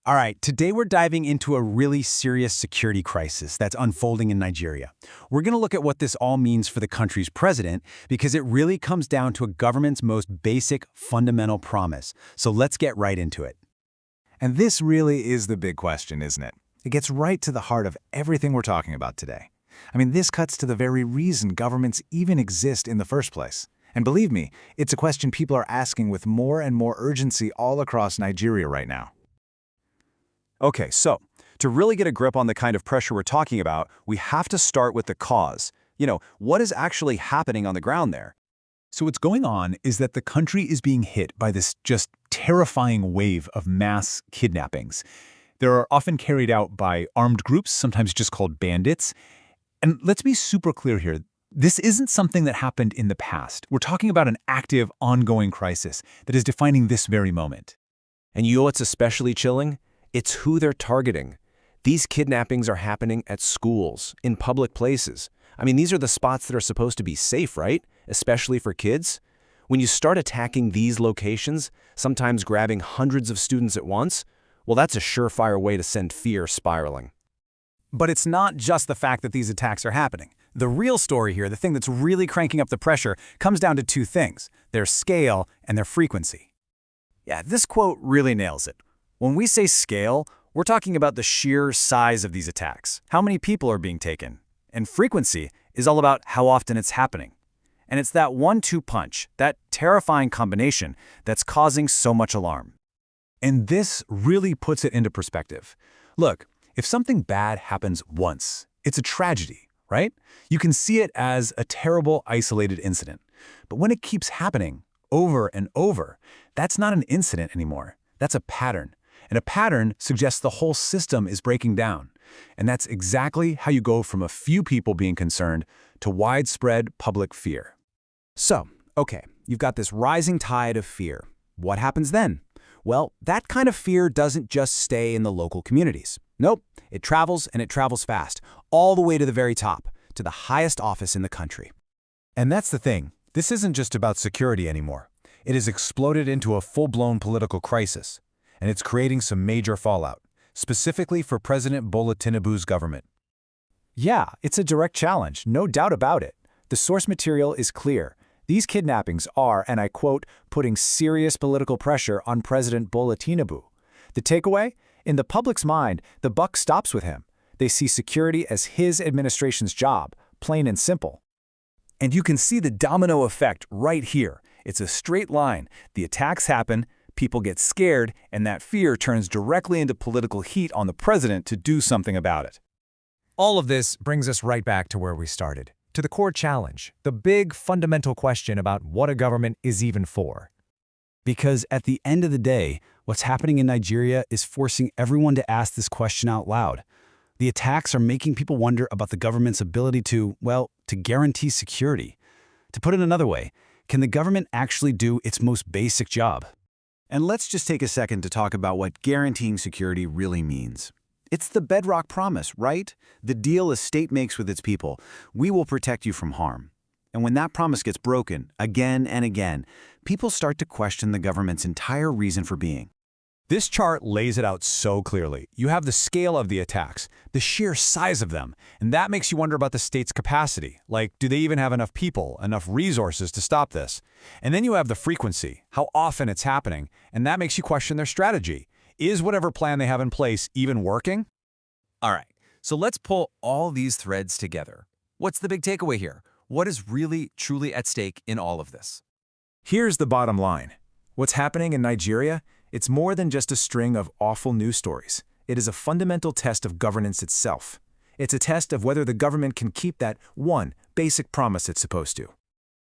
All right, today we're diving into a really serious security crisis that's unfolding in Nigeria. We're going to look at what this all means for the country's president because it really comes down to a government's most basic, fundamental promise. So let's get right into it. And this really is the big question, isn't it? It gets right to the heart of everything we're talking about today. This cuts to the very reason governments even exist in the first place. And believe me, it's a question people are asking with more and more urgency all across Nigeria right now. Okay, so to really get a grip on the kind of pressure we're talking about, we have to start with the cause. What is actually happening on the ground there? So what's going on is that the country is being hit by this just terrifying wave of mass kidnappings. They are often carried out by armed groups, sometimes just called bandits. And let's be super clear here. This isn't something that happened in the past. We're talking about an active, ongoing crisis that is defining this very moment. And you know what's especially chilling? It's who they're targeting. These kidnappings are happening at schools, in public places. These are the spots that are supposed to be safe, right? Especially for kids. When you start attacking these locations, sometimes grabbing hundreds of students at once, well, that's a surefire way to send fear spiraling. But it's not just the fact that these attacks are happening. The real story here, the thing that's really cranking up the pressure, comes down to two things: their scale and their frequency. Yeah, this quote really nails it. When we say scale, we're talking about the sheer size of these attacks, how many people are being taken. And frequency is all about how often it's happening. And it's that 1-2 punch, that terrifying combination, that's causing so much alarm. And this really puts it into perspective. Look, if something bad happens once, it's a tragedy, right? You can see it as a terrible, isolated incident. But when it keeps happening over and over, that's not an incident anymore. That's a pattern. And a pattern suggests the whole system is breaking down. And that's exactly how you go from a few people being concerned to widespread public fear. So, okay, you've got this rising tide of fear. What happens then? Well, that kind of fear doesn't just stay in the local communities. Nope, it travels, and it travels fast, all the way to the very top, to the highest office in the country. And that's the thing. This isn't just about security anymore. It has exploded into a full-blown political crisis. And it's creating some major fallout, specifically for President Bola Tinubu's government. Yeah, it's a direct challenge, no doubt about it. The source material is clear. These kidnappings are, and I quote, putting serious political pressure on President Bola Tinubu. The takeaway? In the public's mind, the buck stops with him. They see security as his administration's job, plain and simple. And you can see the domino effect right here. It's a straight line. The attacks happen, people get scared, and that fear turns directly into political heat on the president to do something about it. All of this brings us right back to where we started, to the core challenge, the big fundamental question about what a government is even for. Because at the end of the day, what's happening in Nigeria is forcing everyone to ask this question out loud. The attacks are making people wonder about the government's ability to guarantee security. To put it another way, can the government actually do its most basic job? And let's just take a second to talk about what guaranteeing security really means. It's the bedrock promise, right? The deal a state makes with its people: we will protect you from harm. And when that promise gets broken, again and again, people start to question the government's entire reason for being. This chart lays it out so clearly. You have the scale of the attacks, the sheer size of them, and that makes you wonder about the state's capacity. Like, do they even have enough people, enough resources to stop this? And then you have the frequency, how often it's happening, and that makes you question their strategy. Is whatever plan they have in place even working? All right, so let's pull all these threads together. What's the big takeaway here? What is really, truly at stake in all of this? Here's the bottom line. What's happening in Nigeria? It's more than just a string of awful news stories. It is a fundamental test of governance itself. It's a test of whether the government can keep that one basic promise it's supposed to.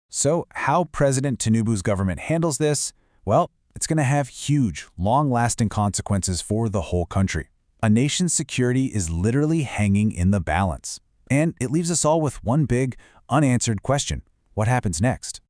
So how President Tinubu's government handles this? Well, it's going to have huge, long-lasting consequences for the whole country. A nation's security is literally hanging in the balance. And it leaves us all with one big, unanswered question. What happens next?